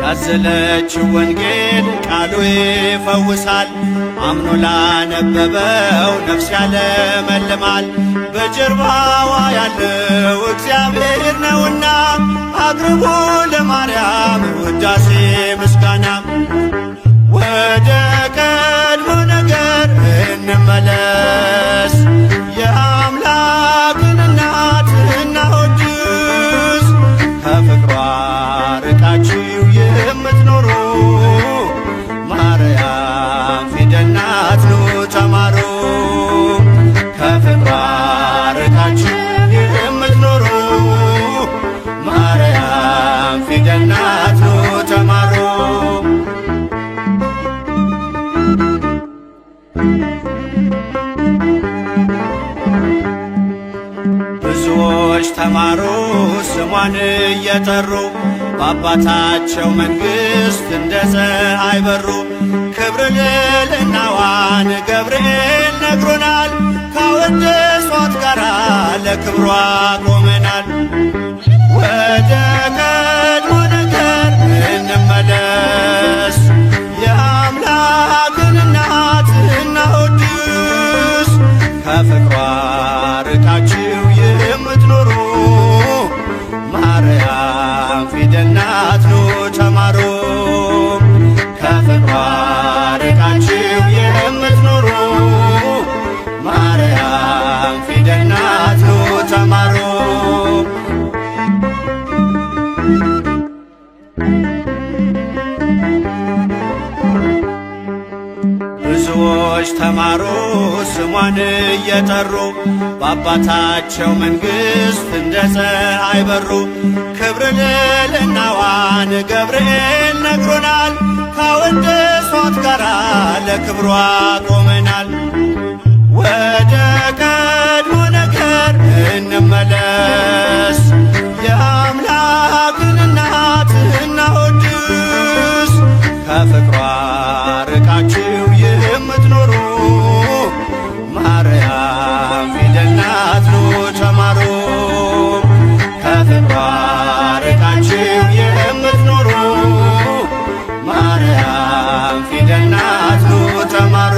ያዘለችው ወንጌል ቃሉ ይፈውሳል። አምኖ ላነበበው ነፍስ ያለመልማል። በጀርባዋ ያለው እግዚአብሔር ነውና አቅርቡ ለማርያም ውዳሴ ምስጋና። ወደ ቀድሞ ነገር እንመለስ፣ የአምላክን እናት እናወድስ። ከፍቅሯ ርቃችሁ የምትኖሩ ማርያም ፊደል ናት ኑ ተማሩ። ከፍቅሯ ርቃችሁ የምትኖሩ ማርያም ፊደል ናት ኑ ተማሩ። ብዙዎች ተማሩ ስሟን እየጠሩ በአባታቸው መንግሥት እንደ ፀሐይ በሩ። ክብር ልዕልናዋን ገብርኤል ነግሮናል። ካወደሷት ጋራ ለክብሯ ቆመናል። ወደ ቀድሞ ነገር እንመለስ፣ የአምላክን እናት እናወድስ። ከፍቅሯ ርቃችሁ የምትኖሩ ማርያም ፊደል ናት ኑ ተማሩ። ከፍቅሯ ርቃችሁ የምትኖሩ ማርያም ፊደል ናት ኑ ተማሩ። ብዙዎች ተማሩ ስሟን እየጠሩ በአባታቸው መንግሥት እንደ ፀሐይ በሩ። ክብር ልዕልናዋን ገብርኤል ነግሮናል። ካወደሷት ጋራ ለክብሯ ቆመናል። ወደ ቀድሞ ነገር እንመለስ፣ የአምላክን እናት እናወድስ። ከፍቅሯ ርቃችሁ የምትኖሩ ማርያም ፊደል ናት ኑ ተማሩ። ከፍቅሯ ርቃችሁ የምትኖሩ ማርያም ፊደል ናት ኑ ተማሩ።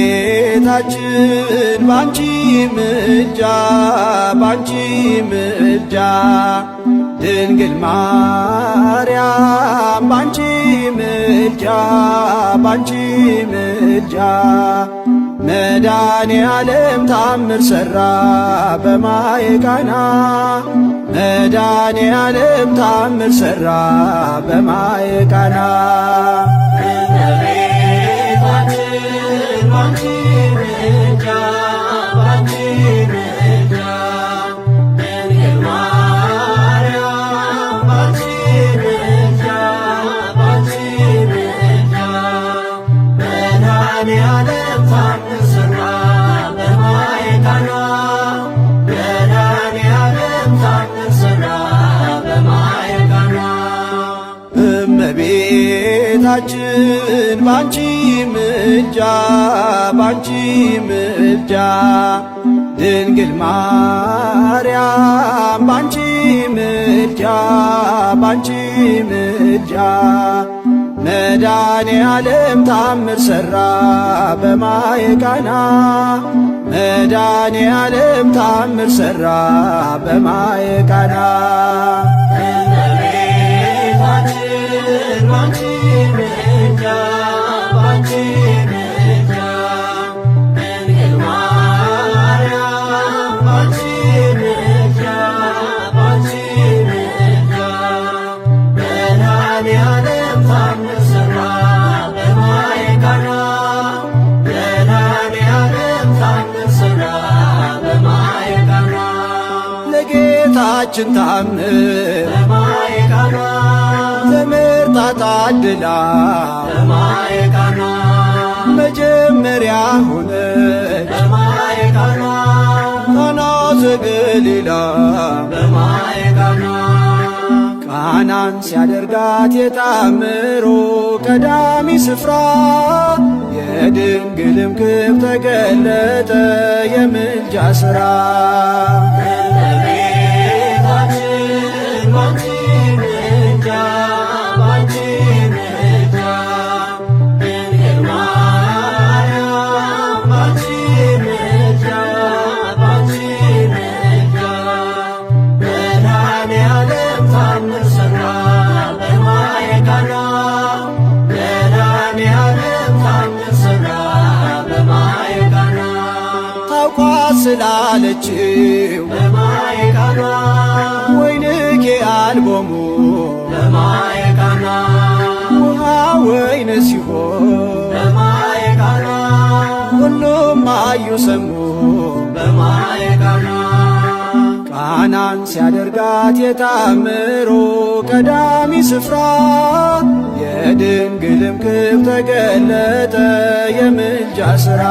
እመቤታችን ባንቺ ምልጃ ባንቺ ምልጃ ድንግል ማርያም ባንቺ ምልጃ ባንቺ ምልጃ መድኃኔ ዓለም ታምር ሠራ በማየ ቃና። መድኃኔ ዓለም ታምር ሠራ በማየ ቃና። ባንቺ ምልጃ ባንቺ ምልጃ ድንግል ማርያም ባንቺ ምልጃ ባንቺ ምልጃ መድኃኔ ዓለም ታምር ሠራ በማየ ቃና። መድኃኔ ዓለም ታምር ሠራ በማየ ቃና። እመቤታችን ባንቺ ምልጃ ባንቺ ምልጃ ድንግል ማርያም ባንቺ ምልጃ ባንቺ ምልጃ መድኃኔ ዓለም ታምር ሠራ በማየ ቃና። መድኃኔ ዓለም ታምር ሠራ በማየ ቃና። እመቤታችን ባንቺ ምልጃ ባንቺ ምልጃ ድንግል ማርያም ባንቺ ምልጃ ባንቺ ምልጃ መድኃኔ ዓለም ታምር ሠራ በማየ ቃና። ያችን ታምር በማየ ቃና ተመርጣ ታድላ በማየ ቃና መጀመሪያ ሆነች በማየ ቃና ቃና ዘገሊላ በማየ ቃና ቃናን ሲያደርጋት የታምሮ ቀዳሚ ስፍራ የድንግልም ክብር ተገለጠ የምልጃ ሥራ እመቤታችን ባንቺ ምልጃ ባንቺ ምልጃ ድንግል ማርያም ባንቺ ምልጃ ባንቺ ምልጃ መድኃኔዓለም ታምር ሠራ በማየ ቃና መድኃኔዓለም ታምር ሠራ በማየ ቃና ታውቋት ስላለችው በማየ ቃና ወይንኬ አልቦሙ በማየ ቃና ውሃ ወይን ሲሆን በማየ ቃና ሁሉም አዩ ሰሙ በማየ ቃና ቃናን ሲያደርጋት የታምሮ ቀዳሚ ስፍራ የድንግልም ክብር ተገለጠ የምልጃ ሥራ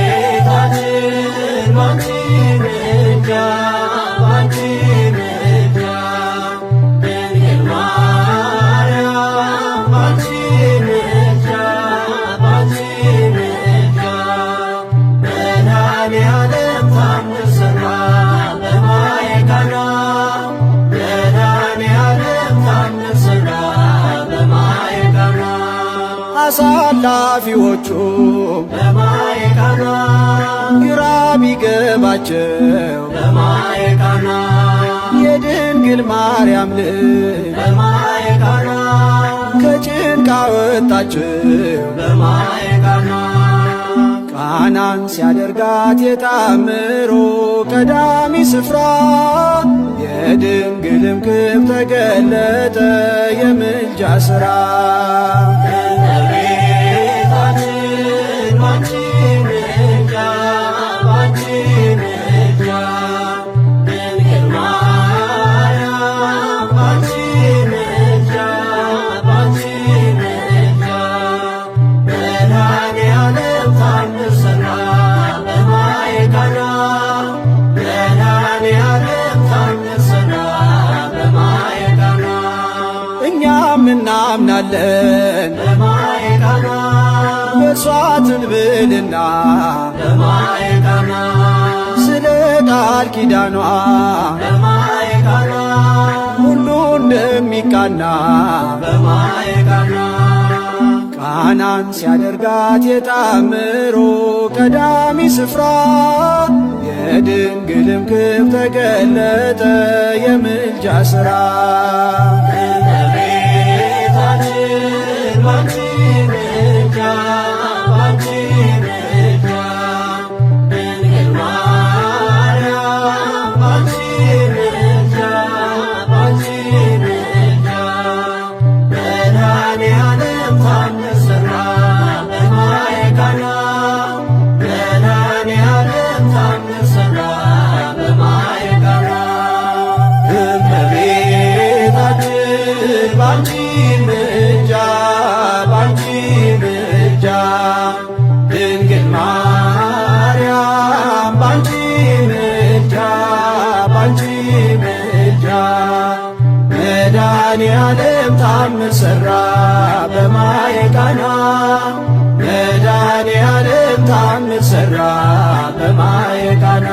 እመቤታችን ባንቺ ምልጃ ባንቺ ምልጃ ድንግል ማርያም ባንቺ ምልጃ ባንቺ ምልጃ መድኃኔዓለም ታምር ሠራ በማየ ቃና መድኃኔዓለም ታምር ሠራ በማየ ቃና አሳላፊዎቹም በማየ ቃና ግራ ቢገባቸው በማየ ቃና የድንግል ማርያም ልጅ በማየ ቃና ከጭንቅ አወጣቸው በማየ ቃና ቃናን ሲያደርጋት የታምሮ ቀዳሚ ስፍራ የድንግልም ክብር ተገለጠ የምልጃ ሥራ እመቤታችን ባንቺ ምልጃ ባንቺ ምልጃ ድንግል ማርያም ባንቺ ምልጃ ባንቺ ምልጃ መድኃኔዓለም ታምር ሠራ በማየ ቃና መድኃኔዓለም ታምር ሠራ በማየ ቃና እኛም እናምናለን በማየ ቃና በእርሷ ትንብልና በማየ ቃና ስለ ቃል ኪዳኗ በማየ ቃና ሁሉ እንደሚቃና በማየ ቃና ቃናን ሲያደርጋት የታምሮ ቀዳሚ ስፍራ የድንግልም ክብር ተገለጠ የምልጃ ሥራ እመቤታችን ባንቺ ምልጃ ባንቺ ምልጃ ድንግል ማርያም ባንቺ ምልጃ ባንቺ ምልጃ መድኃኔዓለም ታምር ሠራ በማየ ቃና መድኃኔዓለም ታምር ሠራ በማየ ቃና እመቤታችን ባንቺ ምልጃ ባንቺ ምልጃ ድንግል ማርያም ባንቺ ምልጃ ባንቺ ምልጃ መድኃኔዓለም ታምር ሠራ በማየ ቃና መድኃኔዓለም ታምር ሠራ በማየ ቃና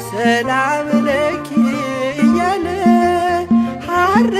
ሰላም ለኪ እያለ ሐሬ